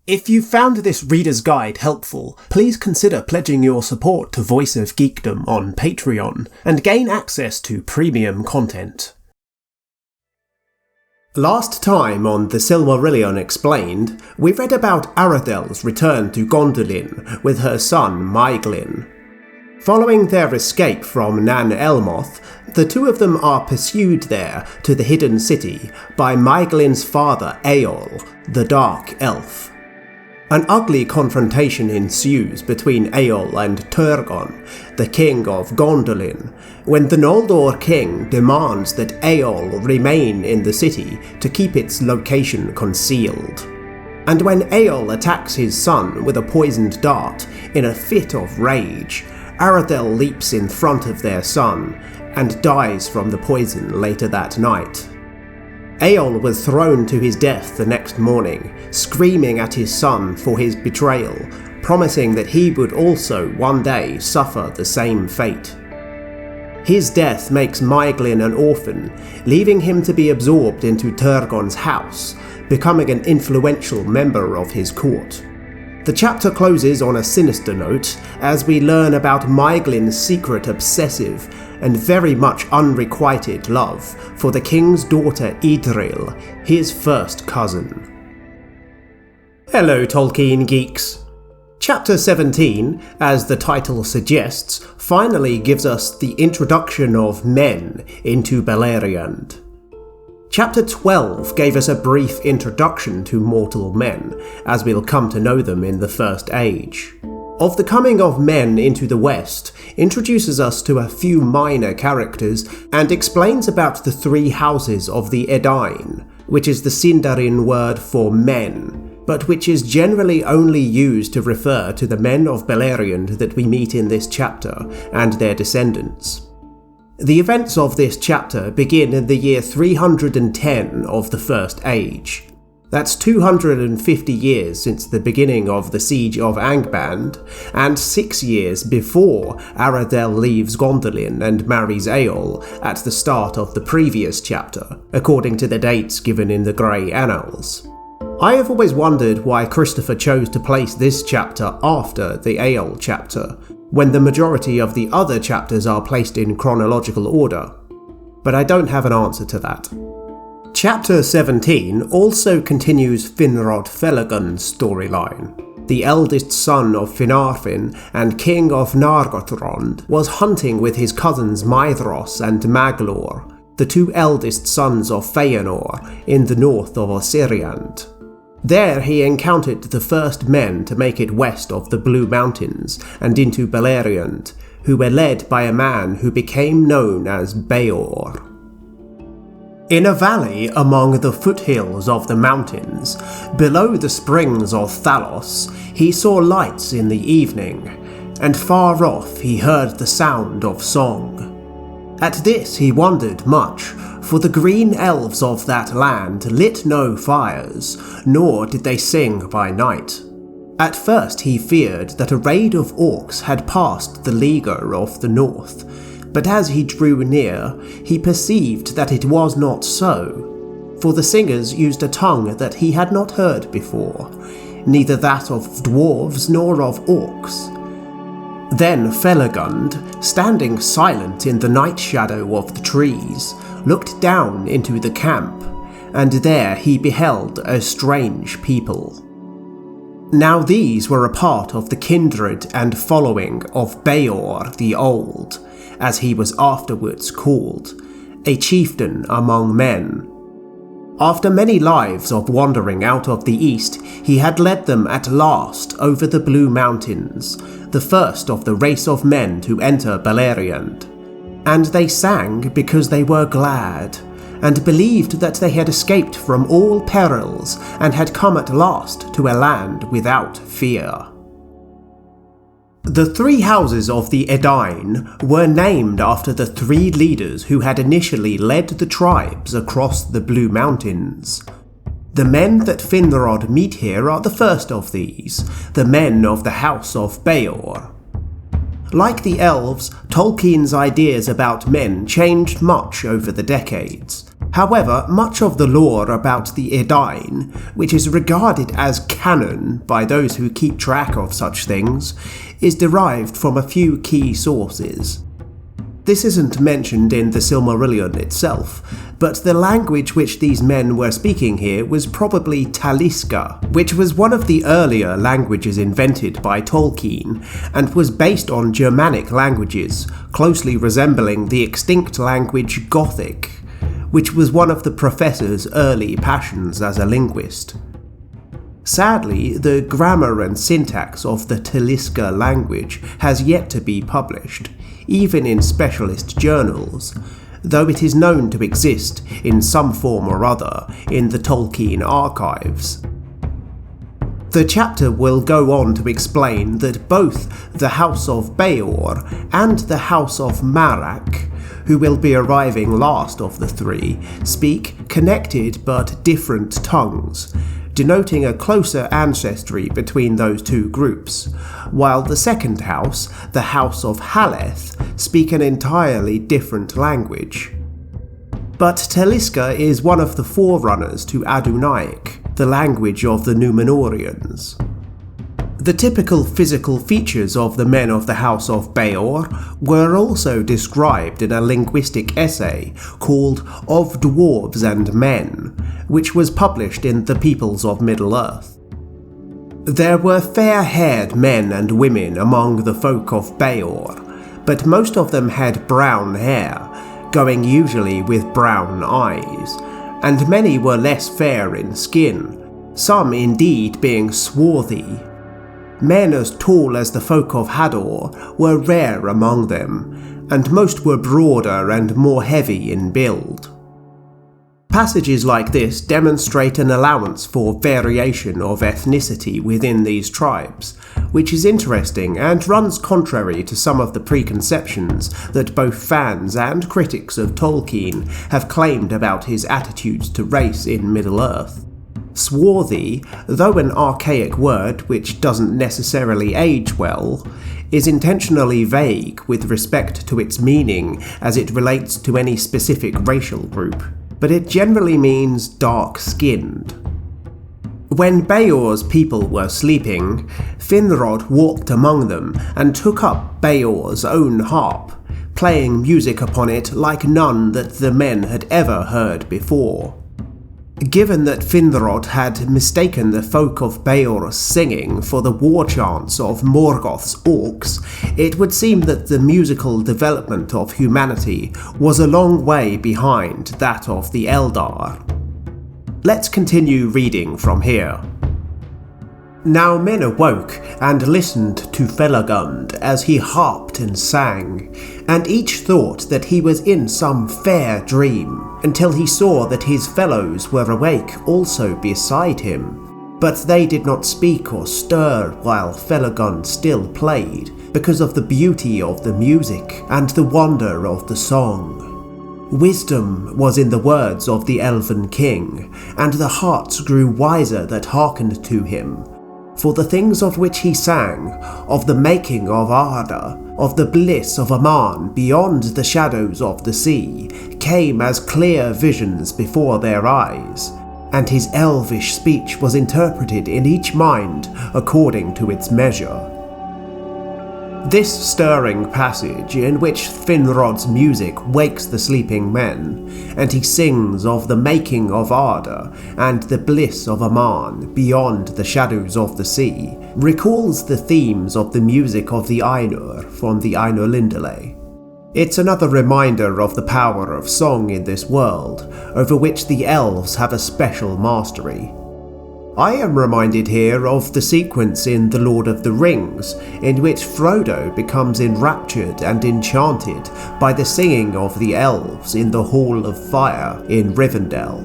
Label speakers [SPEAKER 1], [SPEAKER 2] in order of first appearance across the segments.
[SPEAKER 1] If you found this reader's guide helpful, please consider pledging your support to Voice of Geekdom on Patreon and gain access to premium content. Last time on The Silmarillion Explained, we read about Aradhel's return to Gondolin with her son Maeglin. Following their escape from Nan Elmoth, the two of them are pursued there to the hidden city by Maeglin's father Eol, the Dark Elf. An ugly confrontation ensues between Eol and Turgon, the king of Gondolin, when the Noldor king demands that Eol remain in the city to keep its location concealed. And when Eol attacks his son with a poisoned dart in a fit of rage, Aradhel leaps in front of their son and dies from the poison later that night. Eol was thrown to his death the next morning, screaming at his son for his betrayal, promising that he would also one day suffer the same fate. His death makes Maeglin an orphan, leaving him to be absorbed into Turgon's house, becoming an influential member of his court. The chapter closes on a sinister note as we learn about Maeglin's secret obsessive and very much unrequited love for the king's daughter Idril, his first cousin. Hello Tolkien geeks! Chapter 17, as the title suggests, finally gives us the introduction of men into Beleriand. Chapter 12 gave us a brief introduction to mortal men, as we'll come to know them in the First Age. Of the coming of men into the West introduces us to a few minor characters and explains about the three houses of the Edain, which is the Sindarin word for men, but which is generally only used to refer to the men of Beleriand that we meet in this chapter and their descendants. The events of this chapter begin in the year 310 of the First Age. That's 250 years since the beginning of the Siege of Angband, and 6 years before Aradhel leaves Gondolin and marries Eol at the start of the previous chapter, according to the dates given in the Grey Annals. I have always wondered why Christopher chose to place this chapter after the Eol chapter, when the majority of the other chapters are placed in chronological order, but I don't have an answer to that. Chapter 17 also continues Finrod Felagund's storyline. The eldest son of Finarfin and king of Nargothrond was hunting with his cousins Maedhros and Maglor, the two eldest sons of Feanor, in the north of Ossiriand. There he encountered the first men to make it west of the Blue Mountains and into Beleriand, who were led by a man who became known as Bëor. In a valley among the foothills of the mountains, below the springs of Thalos, he saw lights in the evening, and far off he heard the sound of song. At this he wondered much, for the green elves of that land lit no fires, nor did they sing by night. At first he feared that a raid of orcs had passed the leaguer of the north, but as he drew near, he perceived that it was not so, for the singers used a tongue that he had not heard before, neither that of dwarves nor of orcs. Then Felagund, standing silent in the night shadow of the trees, looked down into the camp, and there he beheld a strange people. Now these were a part of the kindred and following of Bëor the Old, as he was afterwards called, a chieftain among men. After many lives of wandering out of the east, he had led them at last over the Blue Mountains, the first of the race of men to enter Beleriand. And they sang because they were glad, and believed that they had escaped from all perils and had come at last to a land without fear. The three houses of the Edain were named after the three leaders who had initially led the tribes across the Blue Mountains. The men that Finrod meet here are the first of these, the men of the House of Bëor. Like the elves, Tolkien's ideas about men changed much over the decades. However, much of the lore about the Edain, which is regarded as canon by those who keep track of such things, is derived from a few key sources. This isn't mentioned in the Silmarillion itself, but the language which these men were speaking here was probably Taliska, which was one of the earlier languages invented by Tolkien, and was based on Germanic languages, closely resembling the extinct language Gothic, which was one of the professor's early passions as a linguist. Sadly, the grammar and syntax of the Taliska language has yet to be published, even in specialist journals, though it is known to exist in some form or other in the Tolkien archives. The chapter will go on to explain that both the House of Bëor and the House of Marak, who will be arriving last of the three, speak connected but different tongues, denoting a closer ancestry between those two groups, while the second house, the House of Haleth, speak an entirely different language. But Taliska is one of the forerunners to Adunaic, the language of the Númenóreans. The typical physical features of the men of the House of Bëor were also described in a linguistic essay called Of Dwarves and Men, which was published in The Peoples of Middle-earth. There were fair-haired men and women among the folk of Bëor, but most of them had brown hair, going usually with brown eyes, and many were less fair in skin, some indeed being swarthy. Men as tall as the folk of Hador were rare among them, and most were broader and more heavy in build. Passages like this demonstrate an allowance for variation of ethnicity within these tribes, which is interesting and runs contrary to some of the preconceptions that both fans and critics of Tolkien have claimed about his attitudes to race in Middle-earth. Swarthy, though an archaic word which doesn't necessarily age well, is intentionally vague with respect to its meaning as it relates to any specific racial group, but it generally means dark-skinned. When Bëor's people were sleeping, Finrod walked among them and took up Bëor's own harp, playing music upon it like none that the men had ever heard before. Given that Finrod had mistaken the folk of Bëor's singing for the war chants of Morgoth's orcs, it would seem that the musical development of humanity was a long way behind that of the Eldar. Let's continue reading from here. Now men awoke and listened to Felagund as he harped and sang, and each thought that he was in some fair dream, until he saw that his fellows were awake also beside him. But they did not speak or stir while Felagund still played, because of the beauty of the music and the wonder of the song. Wisdom was in the words of the Elven king, and the hearts grew wiser that hearkened to him. For the things of which he sang, of the making of Arda, of the bliss of Aman beyond the shadows of the sea, came as clear visions before their eyes, and his elvish speech was interpreted in each mind according to its measure. This stirring passage, in which Finrod's music wakes the sleeping men, and he sings of the making of Arda and the bliss of Aman beyond the shadows of the sea, recalls the themes of the music of the Aegnor from the Ainulindale. It's another reminder of the power of song in this world, over which the elves have a special mastery. I am reminded here of the sequence in The Lord of the Rings, in which Frodo becomes enraptured and enchanted by the singing of the elves in the Hall of Fire in Rivendell.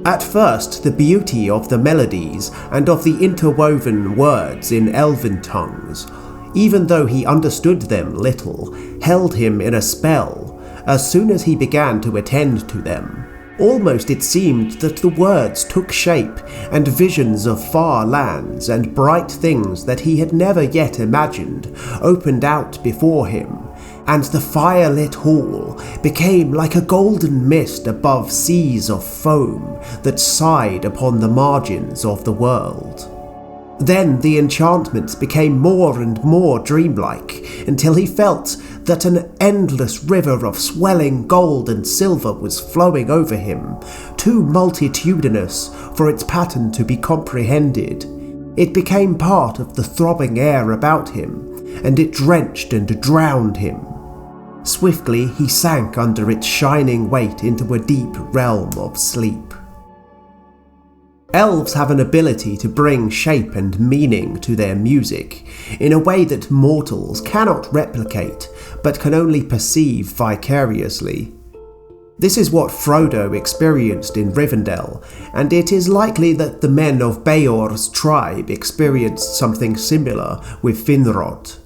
[SPEAKER 1] At first, the beauty of the melodies and of the interwoven words in elven tongues, even though he understood them little, held him in a spell as soon as he began to attend to them. Almost it seemed that the words took shape, and visions of far lands and bright things that he had never yet imagined opened out before him, and the fire-lit hall became like a golden mist above seas of foam that sighed upon the margins of the world. Then the enchantments became more and more dreamlike, until he felt that an endless river of swelling gold and silver was flowing over him, too multitudinous for its pattern to be comprehended. It became part of the throbbing air about him, and it drenched and drowned him. Swiftly he sank under its shining weight into a deep realm of sleep. Elves have an ability to bring shape and meaning to their music in a way that mortals cannot replicate, but can only perceive vicariously. This is what Frodo experienced in Rivendell, and it is likely that the men of Beor's tribe experienced something similar with Finrod.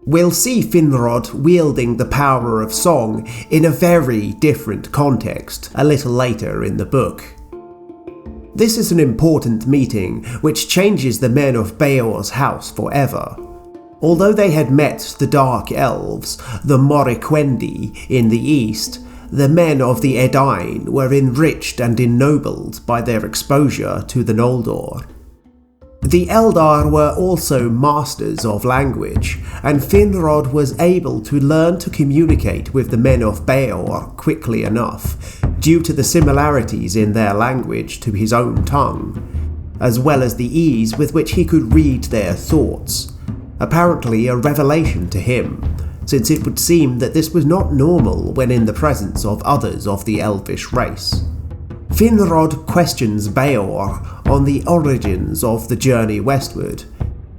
[SPEAKER 1] We'll see Finrod wielding the power of song in a very different context a little later in the book. This is an important meeting which changes the men of Beor's house forever. Although they had met the Dark Elves, the Morriquendi, in the east, the men of the Edain were enriched and ennobled by their exposure to the Noldor. The Eldar were also masters of language, and Finrod was able to learn to communicate with the men of Beor quickly enough, due to the similarities in their language to his own tongue, as well as the ease with which he could read their thoughts. Apparently a revelation to him, since it would seem that this was not normal when in the presence of others of the elvish race. Finrod questions Beor on the origins of the journey westward,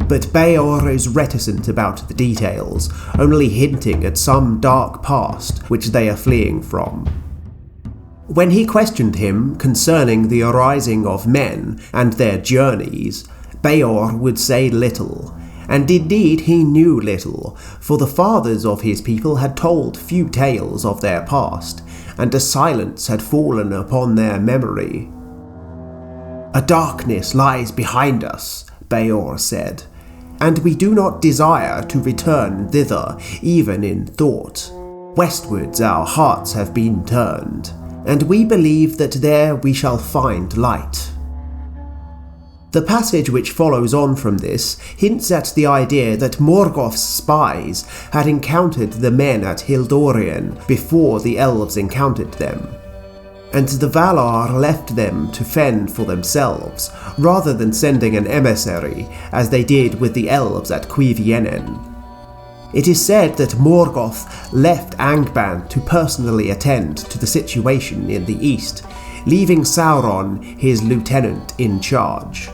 [SPEAKER 1] but Beor is reticent about the details, only hinting at some dark past which they are fleeing from. When he questioned him concerning the arising of men and their journeys, Beor would say little, and indeed he knew little, for the fathers of his people had told few tales of their past, and a silence had fallen upon their memory. "A darkness lies behind us," Beor said, "and we do not desire to return thither, even in thought. Westwards our hearts have been turned, and we believe that there we shall find light." The passage which follows on from this hints at the idea that Morgoth's spies had encountered the men at Hildorien before the elves encountered them, and the Valar left them to fend for themselves, rather than sending an emissary, as they did with the elves at Cuivienen. It is said that Morgoth left Angband to personally attend to the situation in the east, leaving Sauron his lieutenant in charge.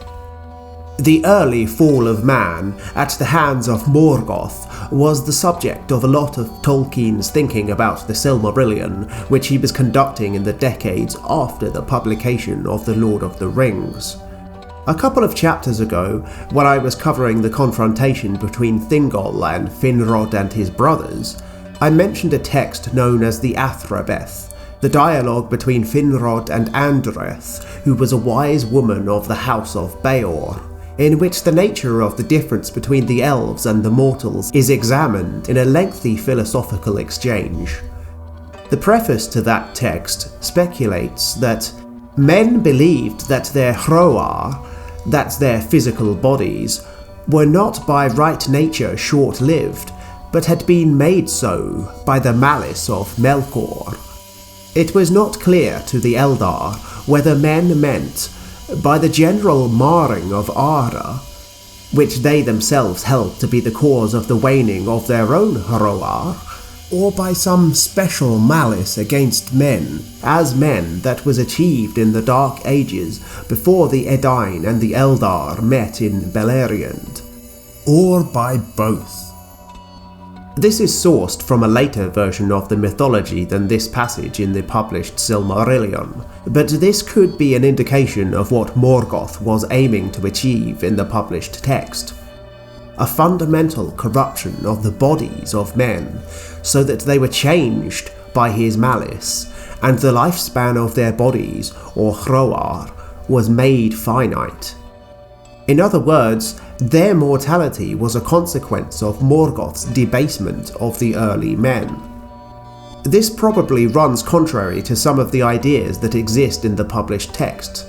[SPEAKER 1] The early fall of man at the hands of Morgoth was the subject of a lot of Tolkien's thinking about the Silmarillion, which he was conducting in the decades after the publication of The Lord of the Rings. A couple of chapters ago, when I was covering the confrontation between Thingol and Finrod and his brothers, I mentioned a text known as the Athrabeth, the dialogue between Finrod and Andreth, who was a wise woman of the House of Beor, in which the nature of the difference between the elves and the mortals is examined in a lengthy philosophical exchange. The preface to that text speculates that men believed that their hroar, that's their physical bodies, were not by right nature short-lived, but had been made so by the malice of Melkor. It was not clear to the Eldar whether men meant by the general marring of Ara, which they themselves held to be the cause of the waning of their own hroar, or by some special malice against men, as men that was achieved in the Dark Ages before the Edain and the Eldar met in Beleriand, or by both. This is sourced from a later version of the mythology than this passage in the published Silmarillion, but this could be an indication of what Morgoth was aiming to achieve in the published text. A fundamental corruption of the bodies of men, so that they were changed by his malice, and the lifespan of their bodies, or hroar, was made finite. In other words, their mortality was a consequence of Morgoth's debasement of the early men. This probably runs contrary to some of the ideas that exist in the published text,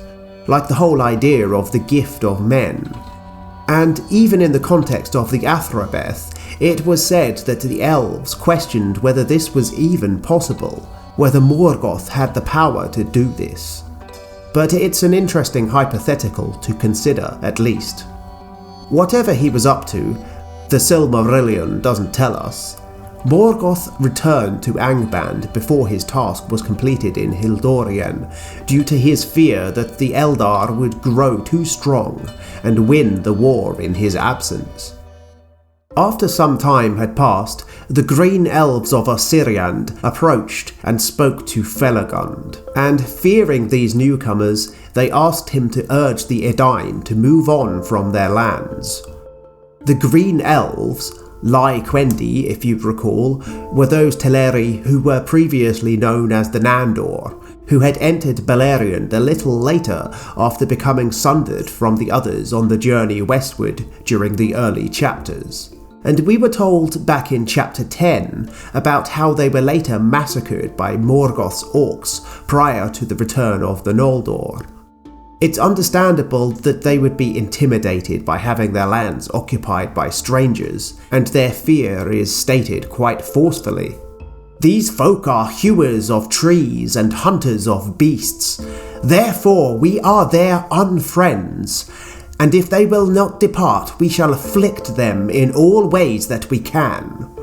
[SPEAKER 1] like the whole idea of the gift of men. And even in the context of the Athrabeth, it was said that the elves questioned whether this was even possible, whether Morgoth had the power to do this. But it's an interesting hypothetical to consider, at least. Whatever he was up to, the Silmarillion doesn't tell us. Morgoth returned to Angband before his task was completed in Hildorien, due to his fear that the Eldar would grow too strong and win the war in his absence. After some time had passed, the green elves of Ossiriand approached and spoke to Felagund, and fearing these newcomers, they asked him to urge the Edain to move on from their lands. The green elves, Lai Quendi, if you recall, were those Teleri who were previously known as the Nandor, who had entered Beleriand a little later after becoming sundered from the others on the journey westward during the early chapters. And we were told back in chapter 10 about how they were later massacred by Morgoth's orcs prior to the return of the Noldor. It's understandable that they would be intimidated by having their lands occupied by strangers, and their fear is stated quite forcefully. These folk are hewers of trees and hunters of beasts, therefore we are their unfriends, and if they will not depart, we shall afflict them in all ways that we can.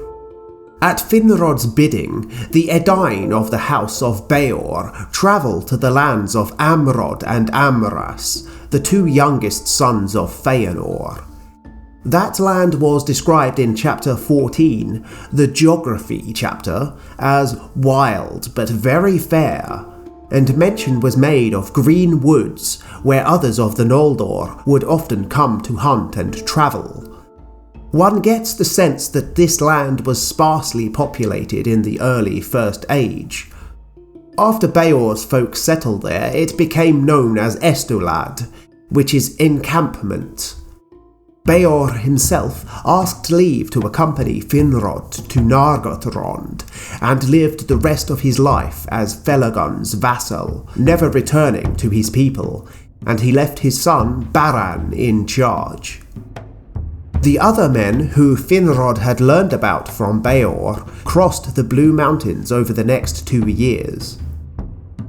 [SPEAKER 1] At Finrod's bidding, the Edain of the House of Bëor travel to the lands of Angrod and Amras, the two youngest sons of Feanor. That land was described in chapter 14, the Geography chapter, as wild but very fair, and mention was made of green woods where others of the Noldor would often come to hunt and travel. One gets the sense that this land was sparsely populated in the early First Age. After Beor's folk settled there, it became known as Estolad, which is encampment. Bëor himself asked leave to accompany Finrod to Nargothrond, and lived the rest of his life as Felagund's vassal, never returning to his people, and he left his son Baran in charge. The other men who Finrod had learned about from Bëor crossed the Blue Mountains over the next 2 years.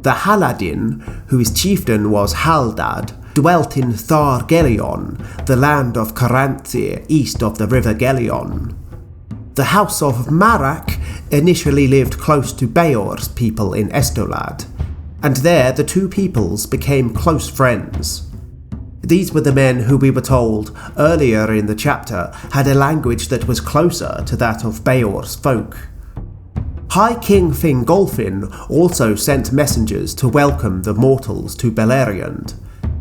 [SPEAKER 1] The Haladin, whose chieftain was Haldad, dwelt in Thargelion, the land of Caranthir east of the river Gelion. The House of Marak initially lived close to Beor's people in Estolad, and there the two peoples became close friends. These were the men who we were told earlier in the chapter had a language that was closer to that of Beor's folk. High King Fingolfin also sent messengers to welcome the mortals to Beleriand.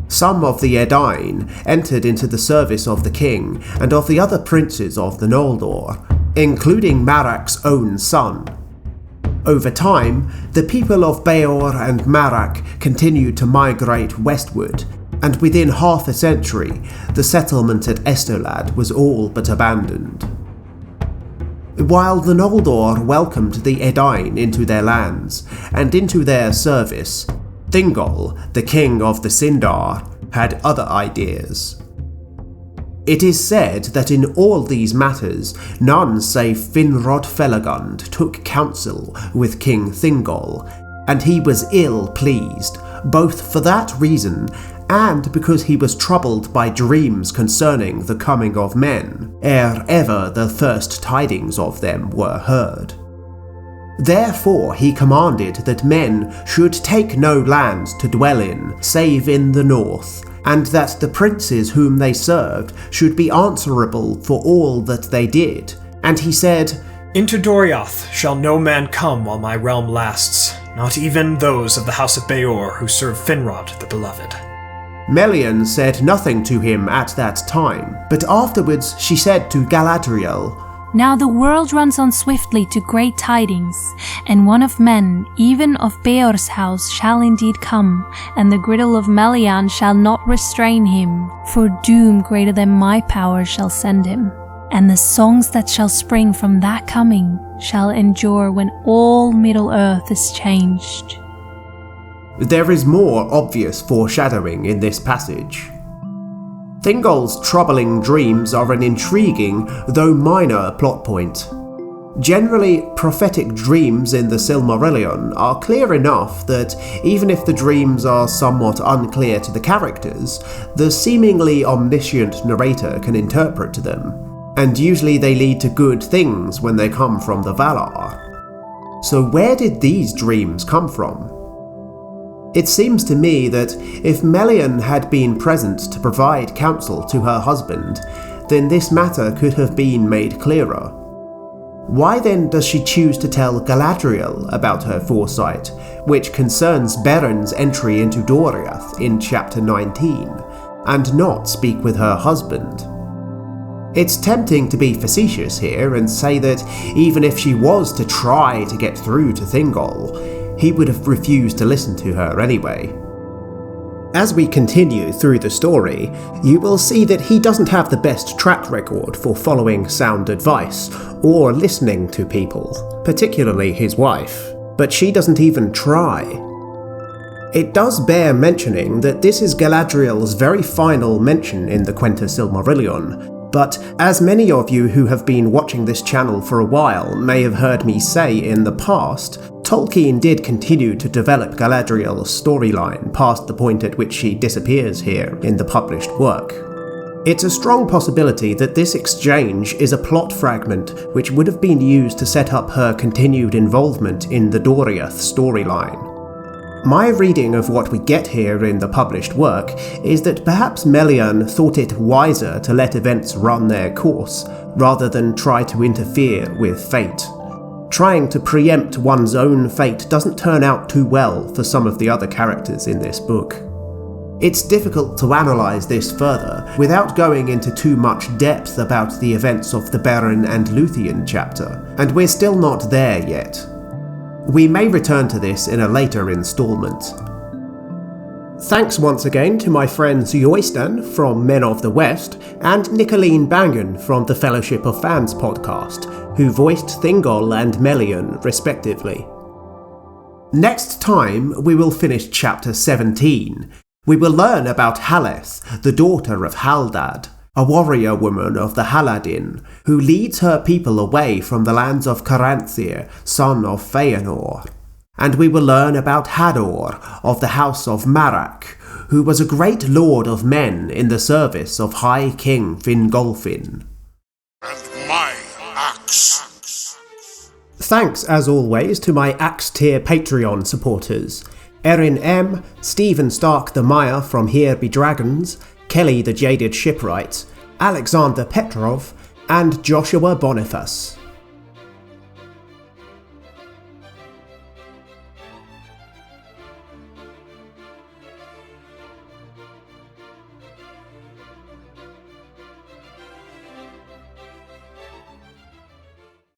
[SPEAKER 1] Some of the Edain entered into the service of the king and of the other princes of the Noldor, including Marak's own son. Over time, the people of Bëor and Marak continued to migrate westward, and within half a century, the settlement at Estolad was all but abandoned. While the Noldor welcomed the Edain into their lands and into their service, Thingol, the king of the Sindar, had other ideas. It is said that in all these matters, none save Finrod Felagund took counsel with King Thingol, and he was ill pleased, both for that reason and because he was troubled by dreams concerning the coming of men, ere ever the first tidings of them were heard. Therefore he commanded that men should take no land to dwell in, save in the north, and that the princes whom they served should be answerable for all that they did. And he said,
[SPEAKER 2] "Into Doriath shall no man come while my realm lasts, not even those of the house of Bëor who serve Finrod the Beloved."
[SPEAKER 1] Melian said nothing to him at that time, but afterwards she said to Galadriel,
[SPEAKER 3] Now the world runs on swiftly to great tidings, and one of men, even of Bëor's house, shall indeed come, and the griddle of Melian shall not restrain him, for doom greater than my power shall send him. And the songs that shall spring from that coming shall endure when all Middle-earth is changed.
[SPEAKER 1] There is more obvious foreshadowing in this passage. Thingol's troubling dreams are an intriguing, though minor, plot point. Generally, prophetic dreams in the Silmarillion are clear enough that even if the dreams are somewhat unclear to the characters, the seemingly omniscient narrator can interpret them, and usually they lead to good things when they come from the Valar. So where did these dreams come from? It seems to me that if Melian had been present to provide counsel to her husband, then this matter could have been made clearer. Why then does she choose to tell Galadriel about her foresight, which concerns Berin's entry into Doriath in chapter 19, and not speak with her husband? It's tempting to be facetious here and say that even if she was to try to get through to Thingol, he would have refused to listen to her anyway. As we continue through the story, you will see that he doesn't have the best track record for following sound advice or listening to people, particularly his wife, but she doesn't even try. It does bear mentioning that this is Galadriel's very final mention in the Quenta Silmarillion, but as many of you who have been watching this channel for a while may have heard me say in the past, Tolkien did continue to develop Galadriel's storyline past the point at which she disappears here in the published work. It's a strong possibility that this exchange is a plot fragment which would have been used to set up her continued involvement in the Doriath storyline. My reading of what we get here in the published work is that perhaps Melian thought it wiser to let events run their course, rather than try to interfere with fate. Trying to preempt one's own fate doesn't turn out too well for some of the other characters in this book. It's difficult to analyse this further without going into too much depth about the events of the Beren and Luthien chapter, and we're still not there yet. We may return to this in a later instalment. Thanks once again to my friends Yoystan from Men of the West and Nikoline Bangen from the Fellowship of Fans podcast, who voiced Thingol and Melian respectively. Next time we will finish chapter 17. We will learn about Haleth, the daughter of Haldad, a warrior woman of the Haladin, who leads her people away from the lands of Caranthir, son of Feanor. And we will learn about Hador of the house of Marak, who was a great lord of men in the service of High King Fingolfin.
[SPEAKER 4] And my axe.
[SPEAKER 1] Thanks as always to my Axe tier Patreon supporters: Erin M, Stephen Stark the Maia from Here Be Dragons, Kelly the Jaded Shipwright, Alexander Petrov, and Joshua Boniface.